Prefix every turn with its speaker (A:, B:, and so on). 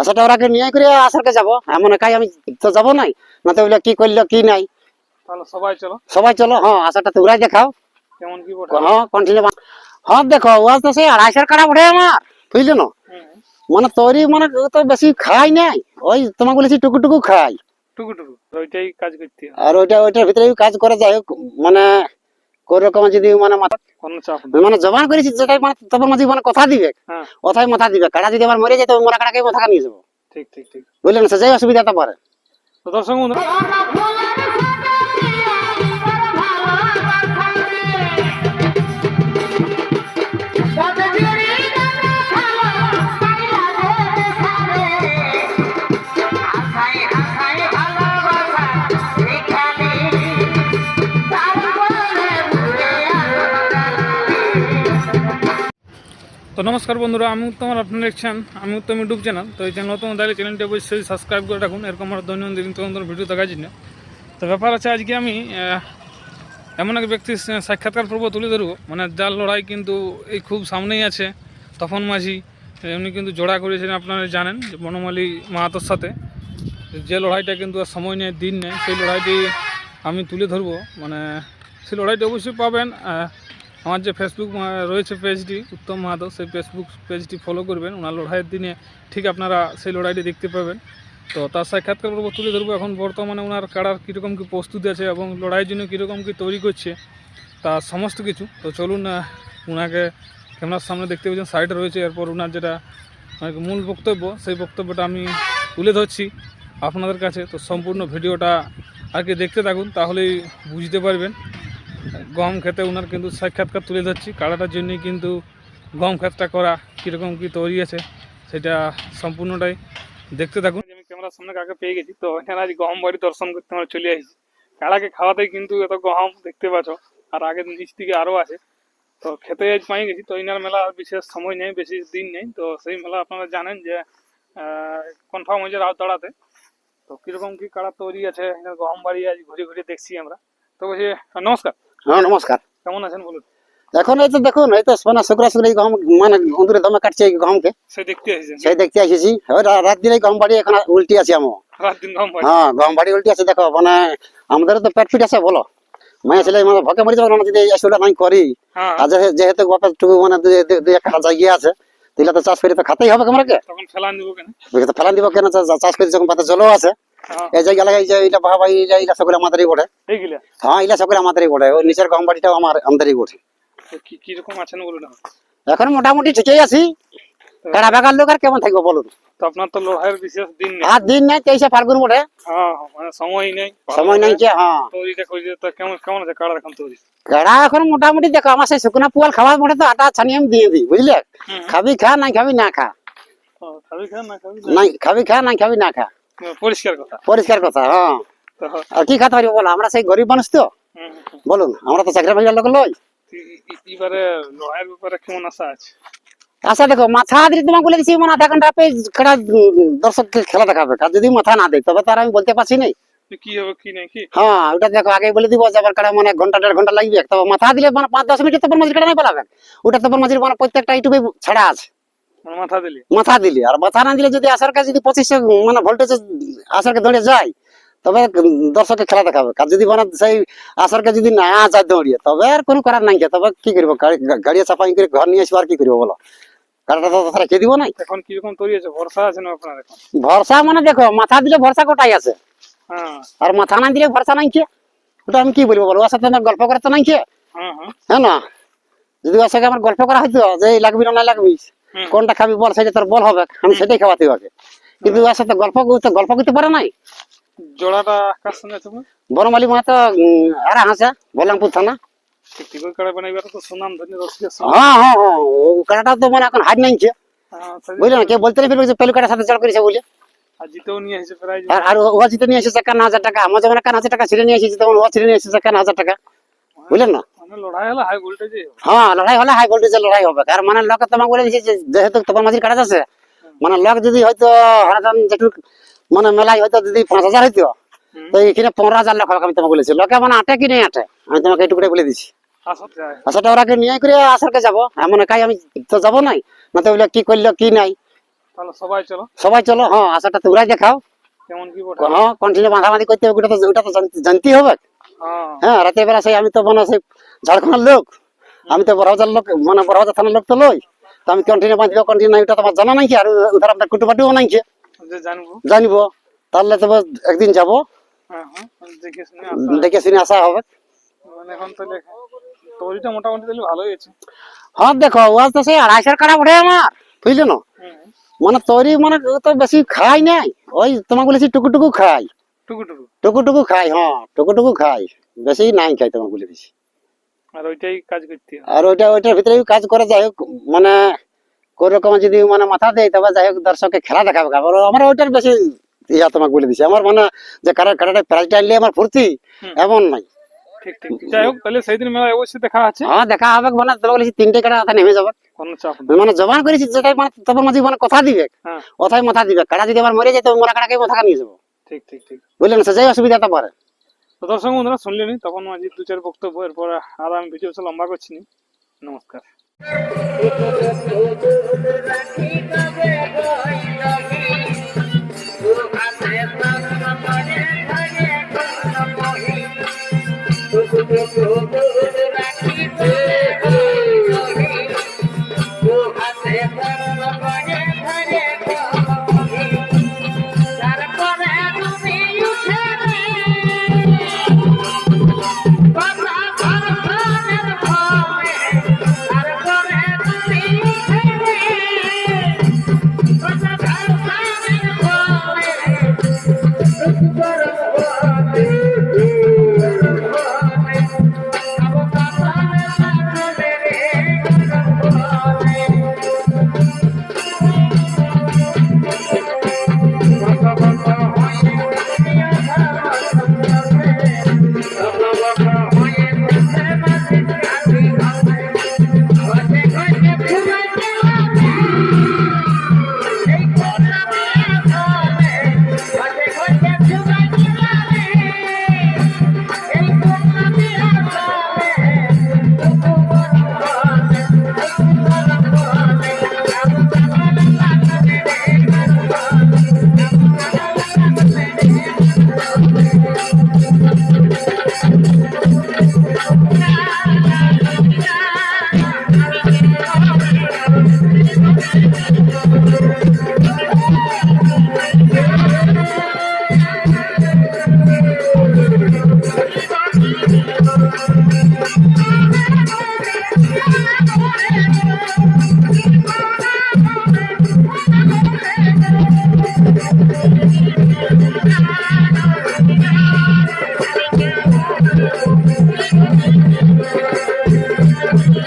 A: আশাটা ওরাকে নিয়ে করে আসারকে যাবো, এমন একাই আমি তো যাবো নাই, না তো বলে কি করলো কি নাই।
B: তাহলে সবাই চলো।
A: হ্যাঁ আশাটা তোমরাই দেখাও।
B: কেমন কি
A: হ্যাঁ কন্টিনিউ। হ্যাঁ দেখো ওয়াজ তো সেই 250 কাটা ওঠে আমার, বুঝলো না। মানে তৈরি মানে তো বেশি খাই নাই, ওই তোমাকে বলেছি টুকু টুকু খাই।
B: টুকু ওইটাই কাজ করতে
A: আর ওইটার ভিতরে কাজ করে যাই হোক, মানে কোন রকম যদি মানে মাথা
B: কোনো চাপ
A: মানে জবান করেছি যেটাই মানে তোমার মাঝে মানে কথা দিবে, কথাই মাথা দিবে। কাটা যদি আমার মরে যায় তো মরা কাটাকে মাথা নিয়ে যাবো,
B: ঠিক
A: বুঝলেন না, সেই অসুবিধাটা পারে।
B: তো দর্শক বন্ধু তো নমস্কার বন্ধুরা, আমি উত্তম আর আপনারা দেখছেন আমি উত্তম ইউটিউব চ্যানেল। তো এই চ্যানেল নতুন তাহলে চ্যানেলটি অবশ্যই সাবস্ক্রাইব করে রাখুন, এরকম আমার দৈনন্দিন তদন্ত ভিডিও দেখার জন্য। তো ব্যাপার আছে, আজকে আমি এমন এক ব্যক্তির সাক্ষাৎকার পর্ব তুলে ধরবো, মানে যার লড়াই কিন্তু এই খুব সামনেই আছে। তপন মাঝি উনি কিন্তু জোড়া করেছিলেন, আপনারা জানেন, যে বনমালী মাহাতোর সাথে। যে লড়াইটা কিন্তু আর সময় নেই, দিন নেই, সেই লড়াইটি আমি তুলে ধরবো। মানে সেই লড়াইটি অবশ্যই পাবেন আমার যে ফেসবুক রয়েছে পেজটি উত্তম মাহাতো, সেই ফেসবুক পেজটি ফলো করবেন। ওনার লড়াইয়ের দিনে ঠিক আপনারা সেই লড়াইটি দেখতে পাবেন। তো তার সাক্ষাৎকার পর্ব তুলে ধরবো। এখন বর্তমানে ওনার কাড়ার কীরকম কী প্রস্তুতি আছে এবং লড়াইয়ের জন্য কীরকম কী তৈরি করছে তার সমস্ত কিছু। তো চলুন ওনাকে ক্যামেরার সামনে দেখতে পাচ্ছেন, সাইডে রয়েছে। এরপর ওনার যেটা মূল বক্তব্য, সেই বক্তব্যটা আমি তুলে ধরছি আপনাদের কাছে। তো সম্পূর্ণ ভিডিওটা আর কি দেখতে থাকুন, তাহলেই বুঝতে পারবেন। গম খেতে ওনার কিন্তু সাক্ষাৎকার তুলে ধরছি, কাড়াটার জন্যই কিন্তু গম খেতটা করা, কীরকম কী তৈরি আছে সেটা সম্পূর্ণটাই দেখতে থাকুন। আমি ক্যামেরার সামনে কাকে পেয়ে গেছি, তো এখানে আজ গম বাড়ি দর্শন করতে আমরা চলে আসছি। কাড়াকে খাওয়াতেই কিন্তু এত গম দেখতে পাচ্ছ, আর আগের নিচ থেকে আরও আছে। তো খেতে আজ পাই গেছি। তো ইনার মেলা বিশেষ সময় নেই, বেশি দিন নেই। তো সেই মেলা আপনারা জানেন যে কনফার্ম হয়েছে রাত দাঁড়াতে। তো কীরকম কী কাড়া তৈরি আছে, গম বাড়ি আজ ঘুরে ঘুরে দেখছি আমরা। তো বলছি নমস্কার।
A: হ্যাঁ নমস্কার।
B: কেমন আছেন বলুন?
A: এখন এই তো দেখুন, এই তো মানে শুক্রা শুক্রা গম মানে অন্দরে দমে কাটছে এই গমকে, সেই দেখতে এসেছি। রাত দিন এই গম বাড়ি এখন উল্টি আছে আমার। হ্যাঁ গম বাড়ি উল্টি আছে। দেখো মানে আমাদের তো পেট ফিট আছে বলো, মায়া ছেলে মানে ভকে মরে যাবো না যদি এই আসলে নাই করি। আর যেহেতু বাপের টুকু মানে দুই একটা জায়গা আছে, তাহলে তো চাষ করে তো খাতেই হবে আমাকে।
B: তখন ফেলান দিব কেন?
A: ফেলান দিব কেন? চাষ করে যখন পাতে জলও আছে, এই জায়গা লাগাই যে এইটা বাবা এইটা সকলে আমাদেরই বটে। হ্যাঁ এইটা সকলে আমাদেরই বটে। ওই নিচের গম বাড়িটাও আমাদেরই বটে।
B: কিরকম আছেন বলুন?
A: এখন মোটামুটি ঠিকই আছি। কাড়া বেকার লোক আর কেমন থাকবো বলুন?
B: তো আপনার তো লড়াইয়ের বিশেষ দিন নেই।
A: আর দিন নাই, 23 ফাল্গুন বটে।
B: মানে সময় নেই।
A: সময় নাই যে। হ্যাঁ
B: তৈরিটা করে তো কেমন আছে কাড়া এখন তৈরি?
A: কাড়া এখন মোটামুটি দেখো আমার সেই শুকনা পুয়াল খাওয়ার মোটে তো আটা ছানিয়ে আমি দিয়ে দিই, বুঝলে। খাবি খা নাই খাবি না খা, নাই খাবি খা নাই খাবি না খা, পরিষ্কার কথা। হ্যাঁ আর কি খাতে পারবো বলো, আমরা সেই গরিব মানুষ তো বলুন, আমরা তো চাকরি বাজার লোক লই।
B: এবারে লড়াইয়ের ব্যাপারে কেমন আশা আছে?
A: আচ্ছা দেখো, মাথা দিয়ে তোমাকে বলে দিচ্ছি মানে আধা ঘন্টা খেলা দর্শককে খেলা দেখাবে। আর যদি মাথা না দেয় তবে তার আমি বলতে পারছি না
B: কি হবে কি নাই কি।
A: হ্যাঁ ওটা দেখো আগে বলে দিব যে আবার কাড়া মানে 1 ঘন্টা 1.5 ঘন্টা লাগবে। তবে মাথা দিলে মানে 5-10 মিনিট তো মাঝির কাটা নাই পালাবে। ওটা তো মাঝির মানে প্রত্যেকটা ইউটিউবে ছাড়া আছে। মাথা দিলে আর মাথা না দিলে যদি আসার কাছে যদি 2500 মানে ভোল্টেজ আসারকে দৌড়ে যায় তবে দর্শকের খেলা দেখাবে। আর যদি মানে সেই আসারকে যদি না যায় দৌড়িয়ে তবে আর কোনো করার নাই। তবে কি করবো, গাড়িয়া চাপাই করে ঘর নিয়ে আসবো। আর কি করবো বলো, কাড়াটা তো তারা কে দিব নাই।
B: এখন কিরকম তৈরি আছে? ভরসা আছে না আপনার এখন?
A: ভরসা মানে দেখো মাথা দিলে ভরসা কোটাই আছে, আর মাথা না দিলে ভরসা নাই কে। ওটা আমি কি বলবো বলো, ওর সাথে আমার গল্প করা তো নাই কে। হ্যাঁ না, যদি ওর সাথে আমার গল্প করা হইতো যে লাগবি না লাগবি কোনটা খাবি বল, সেটা তোর বল হবে, আমি সেটাই খাওয়াতে হবে। কিন্তু ওর সাথে গল্প করতে পারে নাই।
B: জোড়াটা কার সঙ্গে আছে?
A: বনমালী মাহাতো আর হাসা বলরামপুর থানা। হ্যাঁ হ্যাঁ হ্যাঁ ও কাড়াটা তো মানে এখন হার নাইছে, বুঝলে না। কেউ বলতে না ফেলবে যে পেলু কাটার সাথে জল করেছে বলে। আর ও জিতে নিয়ে এসেছে 51,000 টাকা। আমার যেমন 51,000 টাকা ছিঁড়ে নিয়ে এসেছে, তখন ও ছিঁড়ে নিয়ে এসেছে 51,000 টাকা, বুঝলেন না। হ্যাঁ লড়াই হলে হাই ভোল্টেজের লড়াই হবে। আর মানে লোক তোমাকে বলে দিয়েছে যেহেতু তোমার মাঝির কাটা আছে, মানে লোক যদি হয়তো হারাদান যেটু মানে মেলায় হয়তো যদি 5,000 হইতো, তো এখানে 15,000 লোক হবে। আমি তোমাকে বলেছি লোকে মানে আটে কি নেই আটে, আমি তোমাকে এইটুকুটাই বলে দিচ্ছি। আচ্ছা ওরাকে নিয়ে করে আসারকে যাবো, এমন একাই আমি তো যাবো নাই, না তো বলে কি করলো কি নাই।
B: তাহলে সবাই চলো।
A: সবাই চলো, হ্যাঁ আশাটা তোমরাই দেখাও।
B: কেমন কি বটে?
A: হ্যাঁ কন্টিনিউ বাঁধাবাঁধি করতে হবে, ওটা তো জানতেই হবে।
B: হ্যাঁ
A: হ্যাঁ রাতের বেলা সেই আমি তো মানে সেই ঝাড়খণ্ডের লোক, আমি তো বড়বাজার লোক, মানে বড়বাজার থানার লোক তো লই, তো আমি কন্টিনিউ বাঁধবো কন্টিনিউ নাই ওটা তোমার জানা নাই কি। আর উধার আপনার কুটুবাটিও নাই কি
B: যে জানবো।
A: জানিব, তাহলে তবে একদিন যাব,
B: হ্যাঁ হ্যাঁ দেখে শুনে
A: দেখে শুনে আসা হবে।
B: মানে এখন তাহলে তৈরিটা মোটামুটি তাহলে ভালোই আছে।
A: হ্যাঁ দেখো ওয়াজ তো সেই 250 কাটা পড়ে আমার, বুঝলে না।
B: হুম।
A: মানে তৈরি মানে ও তো বেশি খাই নাই, ওই তোমাকে বলেছি টুকু খাই,
B: টুকু টুকু।
A: টুকু খাই, হ্যাঁ টুকু খাই, বেশি নাই খাই তোমাকে বলে দিছি।
B: আর ওইটাই কাজ করতে হবে।
A: আর ওইটার ভিতরে কাজ করে, যাই হোক মানে কোন রকম যদি মানে মাথা দেয় তবে যাই হোক দর্শককে খেলা দেখাবে। আমার ওইটার বেশি ইয়া তোমাকে বলে দিছি। আমার মানে যে কারাটা প্রাইজটা আনলে আমার ফুর্তি এমন নাই।
B: ঠিক ঠিক যাই হোক তাহলে সেই দিন মেলায় অবশ্যই দেখা আছে।
A: হ্যাঁ দেখা হবে, মানে তোমাকে বলেছি 3টে কাটা কথা নেমে যাবে,
B: কোনো চাপ নেই।
A: মানে জবান করেছি যেটাই মানে তখন মাঝে মানে কথা দিবে,
B: হ্যাঁ
A: কথাই মাথা দিবে। কাটা যদি আবার মরে যায় তবে মরা কাটাকে মাথা নিয়ে যাবো,
B: ঠিক ঠিক ঠিক।
A: বুঝলেন, সে যাই অসুবিধাটা পারে।
B: তো দর্শক বন্ধুরা শুনলেনি তখন মাঝে 2-4 বক্তব্য, এরপর আর আমি ভিডিও লম্বা করছি না। নমস্কার।